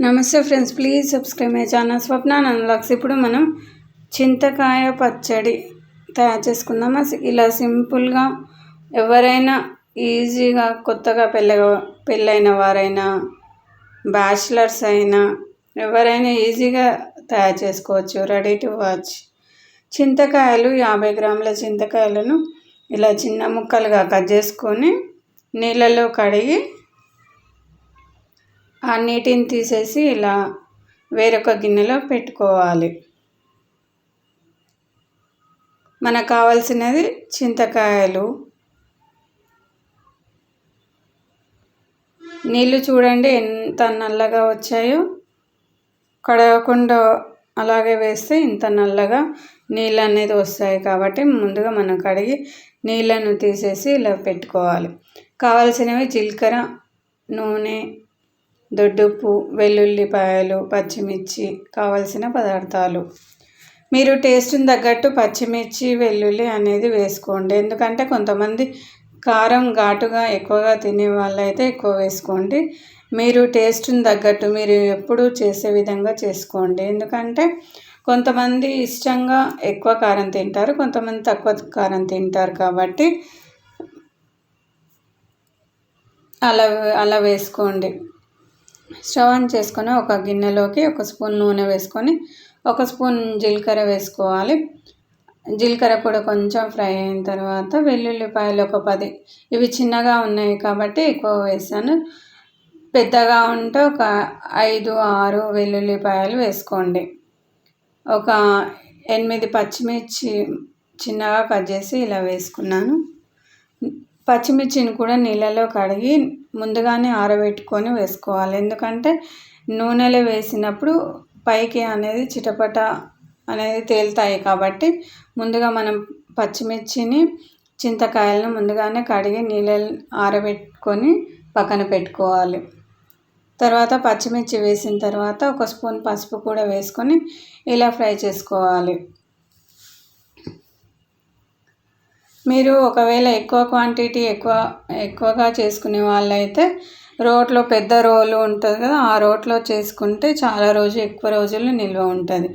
నమస్తే friends, please subscribe my channel Swapna నందలాక్స్. ఇప్పుడు మనం చింతకాయ పచ్చడి తయారు చేసుకుందామా. ఇలా సింపుల్గా ఎవరైనా ఈజీగా కొత్తగా పెళ్ళైన వారైనా బ్యాచిలర్స్ అయినా ఎవరైనా ఈజీగా తయారు చేసుకోవచ్చు. Ready to watch. చింతకాయలు 50 గ్రాముల చింతకాయలను ఇలా చిన్న ముక్కలుగా కట్ చేసుకొని నీళ్ళలో కడిగి ఆ నీటిని తీసేసి ఇలా వేరొక గిన్నెలో పెట్టుకోవాలి. మనకు కావాల్సినది చింతకాయలు. నీళ్ళు చూడండి ఎంత నల్లగా వచ్చాయో. కడగకుండా అలాగే వేస్తే ఇంత నల్లగా నీళ్ళు అనేది వస్తాయి. కాబట్టి ముందుగా మనం కడిగి నీళ్ళను తీసేసి ఇలా పెట్టుకోవాలి. కావాల్సినవి జీలకర్ర, నూనె, దొడ్డుప్పు, వెల్లుల్లిపాయలు, పచ్చిమిర్చి, కావలసిన పదార్థాలు. మీరు టేస్ట్ని తగ్గట్టు పచ్చిమిర్చి, వెల్లుల్లి అనేది వేసుకోండి. ఎందుకంటే కొంతమంది కారం ఘాటుగా ఎక్కువగా తినే వాళ్ళైతే ఎక్కువ వేసుకోండి. మీరు టేస్ట్ని తగ్గట్టు మీరు ఎప్పుడూ చేసే విధంగా చేసుకోండి. ఎందుకంటే కొంతమంది ఇష్టంగా ఎక్కువ కారం తింటారు, కొంతమంది తక్కువ కారం తింటారు. కాబట్టి అలా వేసుకోండి. స్టవ్ ఆన్ చేసుకొని ఒక గిన్నెలోకి 1 స్పూన్ నూనె వేసుకొని 1 స్పూన్ జీలకర్ర వేసుకోవాలి. జీలకర్ర కూడా కొంచెం ఫ్రై అయిన తర్వాత వెల్లుల్లిపాయలు ఒక 10. ఇవి చిన్నగా ఉన్నాయి కాబట్టి ఎక్కువ వేసాను. పెద్దగా ఉంటే ఒక 5-6 వెల్లుల్లిపాయలు వేసుకోండి. ఒక 8 పచ్చిమిర్చి చిన్నగా కట్ చేసి ఇలా వేసుకున్నాను. పచ్చిమిర్చిని కూడా నీళ్ళలో కడిగి ముందుగానే ఆరబెట్టుకొని వేసుకోవాలి. ఎందుకంటే నూనెలో వేసినప్పుడు పైకి అనేది చిటపట అనేది తేలుతాయి. కాబట్టి ముందుగా మనం పచ్చిమిర్చిని, చింతకాయలను ముందుగానే కడిగి నీళ్ళలో ఆరబెట్టుకొని పక్కన పెట్టుకోవాలి. తర్వాత పచ్చిమిర్చి వేసిన తర్వాత 1 స్పూన్ పసుపు కూడా వేసుకొని ఇలా ఫ్రై చేసుకోవాలి. మీరు ఒకవేళ ఎక్కువ క్వాంటిటీ ఎక్కువగా చేసుకునే వాళ్ళైతే రోట్లో పెద్ద రోలు ఉంటుంది కదా, ఆ రోట్లో చేసుకుంటే చాలా ఎక్కువ రోజులు నిల్వ ఉంటుంది.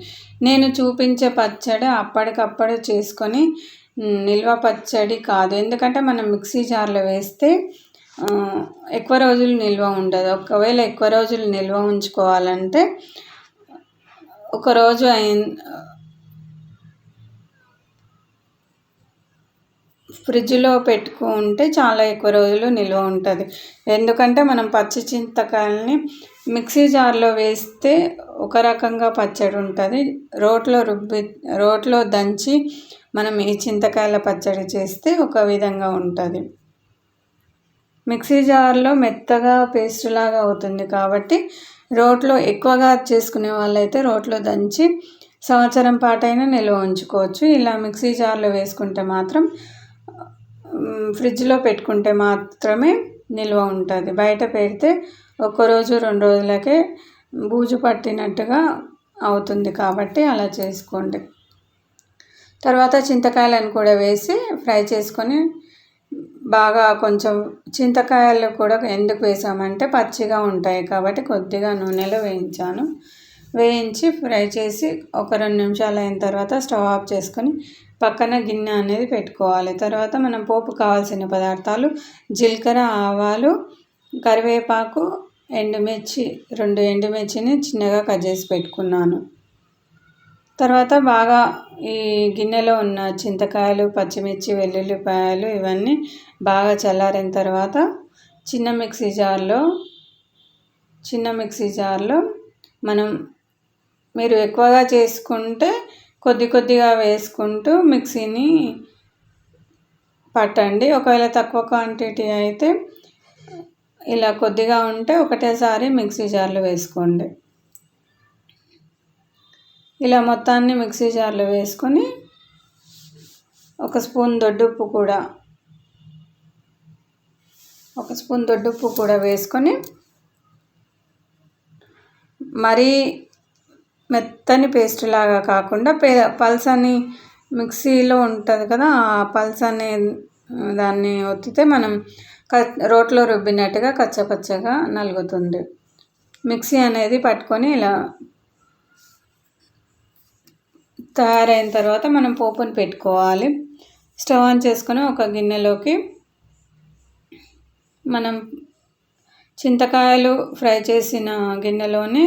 నేను చూపించే పచ్చడి అప్పటికప్పుడు చేసుకొని నిల్వ పచ్చడి కాదు. ఎందుకంటే మనం మిక్సీ జార్లో వేస్తే ఎక్కువ రోజులు నిల్వ ఉండదు. ఒకవేళ ఎక్కువ రోజులు నిల్వ ఉంచుకోవాలంటే ఒకరోజు ఫ్రిడ్జ్లో పెట్టుకుంటే చాలా ఎక్కువ రోజులు నిల్వ ఉంటుంది. ఎందుకంటే మనం పచ్చి చింతకాయలని మిక్సీ జార్లో వేస్తే ఒక రకంగా పచ్చడి ఉంటుంది. రోట్లో దంచి మనం ఈ చింతకాయల పచ్చడి చేస్తే ఒక విధంగా ఉంటుంది. మిక్సీ జార్లో మెత్తగా పేస్ట్ లాగా అవుతుంది. కాబట్టి రోట్లో ఎక్కువగా చేసుకునే వాళ్ళైతే రోట్లో దంచి సంవత్సరం పాటైనా నిల్వ ఉంచుకోవచ్చు. ఇలా మిక్సీ జార్లో వేసుకుంటే మాత్రం ఫ్రిడ్జ్లో పెట్టుకుంటే మాత్రమే నిల్వ ఉంటుంది. బయట పెడితే 1 రోజు 2 రోజులకే బూజు పట్టినట్టుగా అవుతుంది. కాబట్టి అలా చేసుకోండి. తర్వాత చింతకాయలను కూడా వేసి ఫ్రై చేసుకొని బాగా కొంచెం చింతకాయలు కూడా ఎందుకు వేసామంటే పచ్చిగా ఉంటాయి కాబట్టి కొద్దిగా నూనెలో వేయించి ఫ్రై చేసి ఒక 2 నిమిషాలు అయిన తర్వాత స్టవ్ ఆఫ్ చేసుకొని పక్కన గిన్నె అనేది పెట్టుకోవాలి. తర్వాత మనం పోపు కావాల్సిన పదార్థాలు జీలకర్ర, ఆవాలు, కరివేపాకు, ఎండుమిర్చి, 2 ఎండుమిర్చిని చిన్నగా కట్ చేసి పెట్టుకున్నాను. తర్వాత బాగా ఈ గిన్నెలో ఉన్న చింతకాయలు, పచ్చిమిర్చి, వెల్లుల్లిపాయలు ఇవన్నీ బాగా చల్లారిన తర్వాత చిన్న మిక్సీ జార్లో మీరు ఎక్కువగా చేసుకుంటే కొద్దిగా వేసుకుంటూ మిక్సీని పట్టండి. ఒకవేళ తక్కువ క్వాంటిటీ అయితే ఇలా కొద్దిగా ఉంటే ఒకటేసారి మిక్సీ జార్లో వేసుకోండి. ఇలా మొత్తాన్ని మిక్సీ జార్లో వేసుకొని 1 స్పూన్ దొడ్డుప్పు కూడా వేసుకొని మరీ మెత్తని పేస్ట్ లాగా కాకుండా పల్సని మిక్సీలో ఉంటుంది కదా, ఆ పల్సని దాన్ని ఒత్తితే మనం రోట్లో రుబ్బినట్టుగా కచ్చపచ్చగా నలుగుతుంది. మిక్సీ అనేది పట్టుకొని ఇలా తయారైన తర్వాత మనం పోపుని పెట్టుకోవాలి. స్టవ్ ఆన్ చేసుకొని ఒక గిన్నెలోకి మనం చింతకాయలు ఫ్రై చేసిన గిన్నెలోనే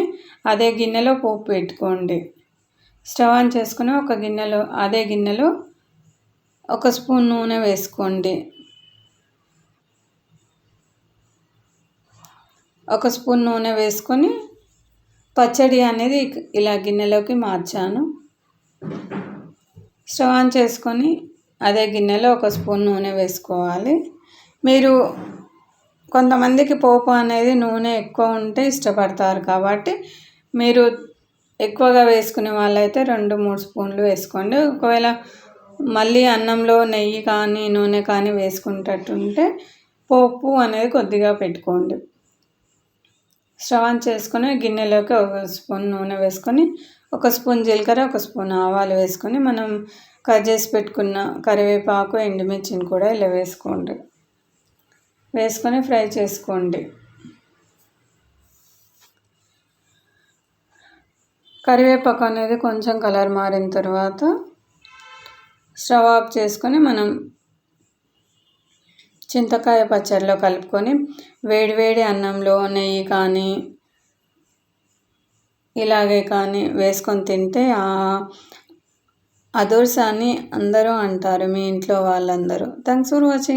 అదే గిన్నెలో పోపు పెట్టుకోండి. స్టవ్ ఆన్ చేసుకొని అదే గిన్నెలో 1 స్పూన్ నూనె వేసుకోండి. 1 స్పూన్ నూనె వేసుకొని పచ్చడి అనేది ఇలా గిన్నెలోకి మార్చాను. స్టవ్ ఆన్ చేసుకొని అదే గిన్నెలో 1 స్పూన్ నూనె వేసుకోవాలి. మీరు కొంతమందికి పోపు అనేది నూనె ఎక్కువ ఉంటే ఇష్టపడతారు కాబట్టి మీరు ఎక్కువగా వేసుకునే వాళ్ళైతే 2-3 స్పూన్లు వేసుకోండి. ఒకవేళ మళ్ళీ అన్నంలో నెయ్యి కానీ నూనె కానీ వేసుకునేటట్టుంటే పోపు అనేది కొద్దిగా పెట్టుకోండి. స్టవ్ ఆన్ చేసుకొని గిన్నెలోకి 1 స్పూన్ నూనె వేసుకొని 1 స్పూన్ జీలకర్ర 1 స్పూన్ ఆవాలు వేసుకొని మనం కట్ చేసి పెట్టుకున్న కరివేపాకు ఎండుమిర్చిని కూడా ఇలా వేసుకోండి. వేసుకొని ఫ్రై చేసుకోండి. కరివేపాకు అనేది కొంచెం కలర్ మారిన తర్వాత స్టవ్ ఆఫ్ చేసుకొని మనం చింతకాయ పచ్చడిలో కలుపుకొని వేడివేడి అన్నంలో నెయ్యి కానీ ఇలాగే కానీ వేసుకొని తింటే అదోర్స్ అని అందరూ అంటారు, మీ ఇంట్లో వాళ్ళందరూ. Thanks for watching.